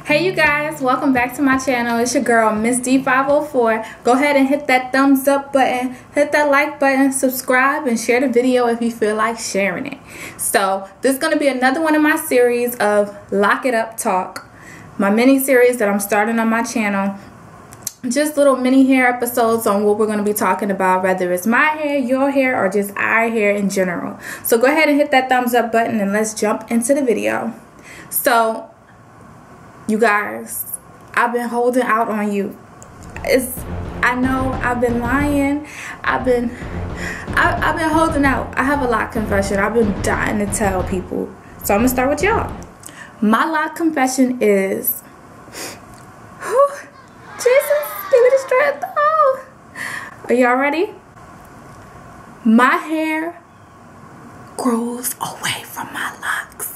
Hey you guys, welcome back to my channel. It's your girl Miss D504. Go ahead and hit that thumbs up button, hit that like button, subscribe, and share the video if you feel like sharing it. So this is going to be another one of my series of Lock It Up Talk, my mini series that I'm starting on my channel. Just little mini hair episodes on what we're going to be talking about, whether it's my hair, your hair, or just our hair in general. So go ahead and hit that thumbs up button and let's jump into the video. So you guys, I've been holding out on you. I know I've been lying. I've been holding out. I have a lock confession I've been dying to tell people. So I'm gonna start with y'all. My lock confession is, Jesus, give me the strength. Oh. Are y'all ready? My hair grows away from my locks.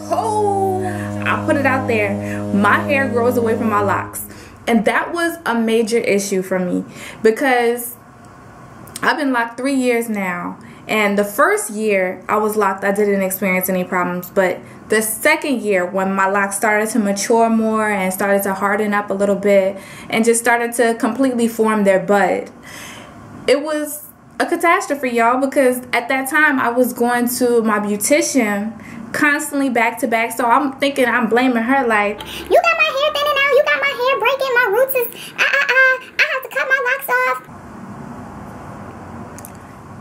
Oh, I'll put it out there. My hair grows away from my locks. And that was a major issue for me because I've been locked 3 years now. And the first year I was locked, I didn't experience any problems. But the second year, when my locks started to mature more and started to harden up a little bit and just started to completely form their bud, it was a catastrophe, y'all, because at that time I was going to my beautician constantly back to back. So I'm thinking, I'm blaming her, like, you got my hair thinning out, you got my hair breaking, my roots is I have to cut my locks off.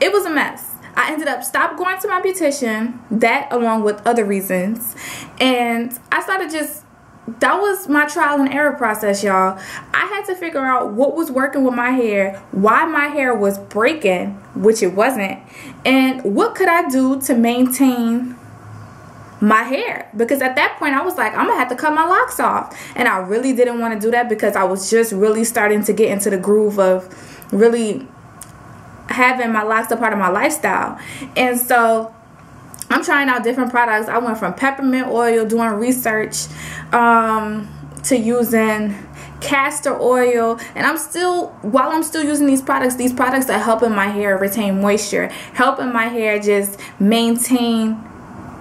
It was a mess. I ended up stopped going to my beautician, that along with other reasons, and I started that was my trial and error process, y'all. I had to figure out what was working with my hair, why my hair was breaking, which it wasn't, and what could I do to maintain my hair. Because at that point I was like, I'm gonna have to cut my locks off, and I really didn't want to do that because I was just really starting to get into the groove of really having my locks a part of my lifestyle. And so I'm trying out different products. I went from peppermint oil, doing research, to using castor oil, and while I'm still using these products are helping my hair retain moisture, helping my hair just maintain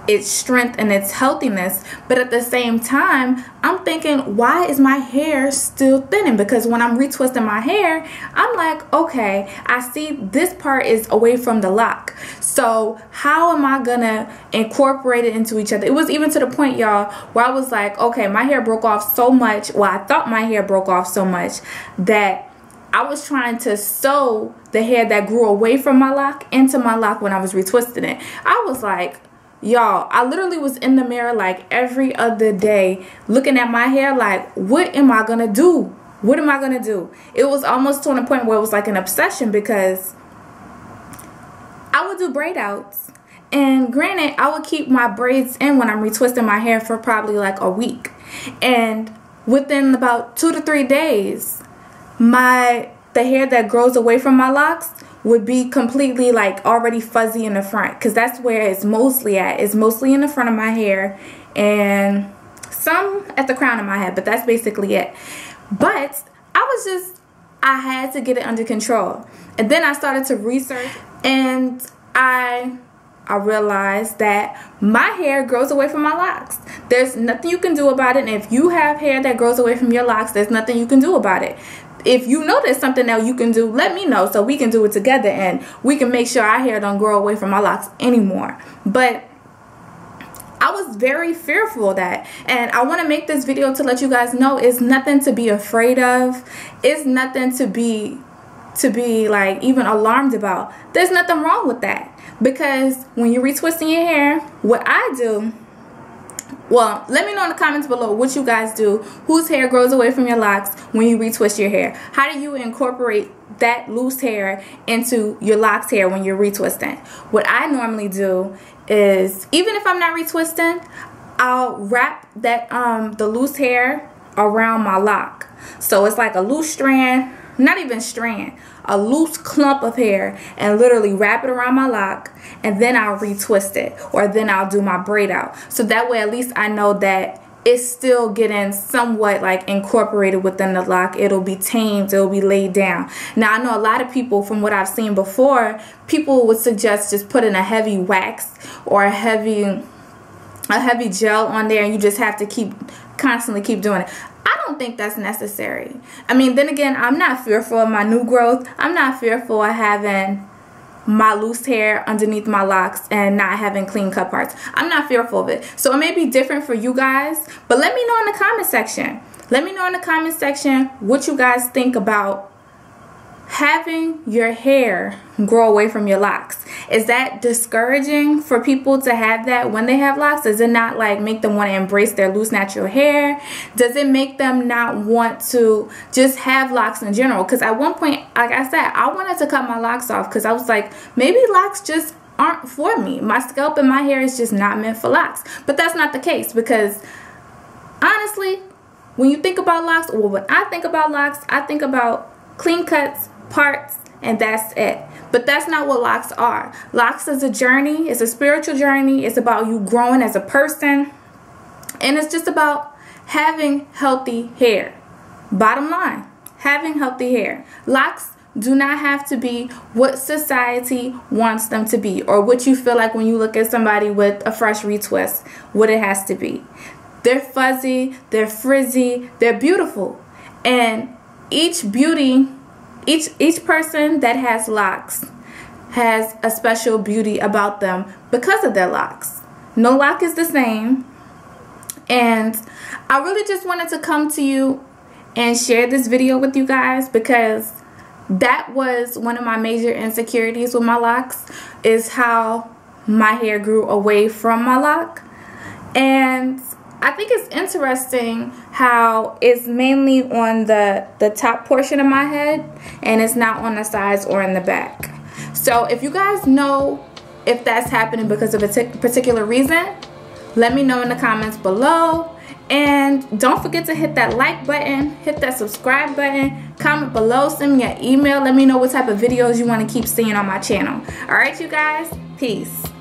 its strength and its healthiness. But at the same time, I'm thinking, why is my hair still thinning? Because when I'm retwisting my hair, I'm like, okay, I see this part is away from the lock, so how am I gonna incorporate it into each other? It was even to the point, y'all, where I was like, okay, my hair broke off so much, well, I thought my hair broke off so much that I was trying to sew the hair that grew away from my lock into my lock when I was retwisting it. I was like, y'all, I literally was in the mirror like every other day looking at my hair like, what am I gonna do? What am I gonna do? It was almost to a point where it was like an obsession, because I would do braid outs, and granted, I would keep my braids in when I'm retwisting my hair for probably like a week, and within about 2 to 3 days, the hair that grows away from my locks would be completely like already fuzzy in the front, because that's where it's mostly at. It's mostly in the front of my hair and some at the crown of my head, but that's basically it. But I had to get it under control. And then I started to research, and I realized that my hair grows away from my locks. There's nothing you can do about it. And if you have hair that grows away from your locks, there's nothing you can do about it. If you know there's something that you can do, let me know so we can do it together and we can make sure our hair don't grow away from my locks anymore. But I was very fearful of that, and I want to make this video to let you guys know it's nothing to be afraid of. It's nothing to be like even alarmed about. There's nothing wrong with that, because when you're retwisting your hair, what I do, well, let me know in the comments below what you guys do. Whose hair grows away from your locks when you retwist your hair? How do you incorporate that loose hair into your locks hair when you're retwisting? What I normally do is, even if I'm not retwisting, I'll wrap that the loose hair around my lock. So it's like a loose strand, not even strand, a loose clump of hair, and literally wrap it around my lock, and then I'll retwist it, or then I'll do my braid out. So that way at least I know that it's still getting somewhat like incorporated within the lock. It'll be tamed, it'll be laid down. Now I know a lot of people, from what I've seen before, people would suggest just putting a heavy wax or a heavy a heavy gel on there and you just have to constantly keep doing it. I don't think that's necessary. I mean, then again, I'm not fearful of my new growth. I'm not fearful of having my loose hair underneath my locks and not having clean cut parts. I'm not fearful of it. So it may be different for you guys, but let me know in the comment section. Let me know in the comment section what you guys think about having your hair grow away from your locks. Is that discouraging for people to have that when they have locks? Does it not like make them want to embrace their loose natural hair? Does it make them not want to just have locks in general? Because at one point, like I said, I wanted to cut my locks off because I was like, maybe locks just aren't for me. My scalp and my hair is just not meant for locks. But that's not the case, because honestly, when you think about locks, or when I think about locks, I think about clean cuts, parts, and that's it. But that's not what locks are. Locks is a journey. It's a spiritual journey. It's about you growing as a person, and it's just about having healthy hair. Bottom line, having healthy hair. Locks do not have to be what society wants them to be, or what you feel like when you look at somebody with a fresh retwist, what it has to be. They're fuzzy, they're frizzy, they're beautiful. And each person that has locks has a special beauty about them because of their locks. No lock is the same. And I really just wanted to come to you and share this video with you guys, because that was one of my major insecurities with my locks, is how my hair grew away from my lock. And I think it's interesting how it's mainly on the top portion of my head and it's not on the sides or in the back. So if you guys know if that's happening because of a particular reason, let me know in the comments below. And don't forget to hit that like button, hit that subscribe button, comment below, send me an email, let me know what type of videos you want to keep seeing on my channel. Alright, you guys, peace.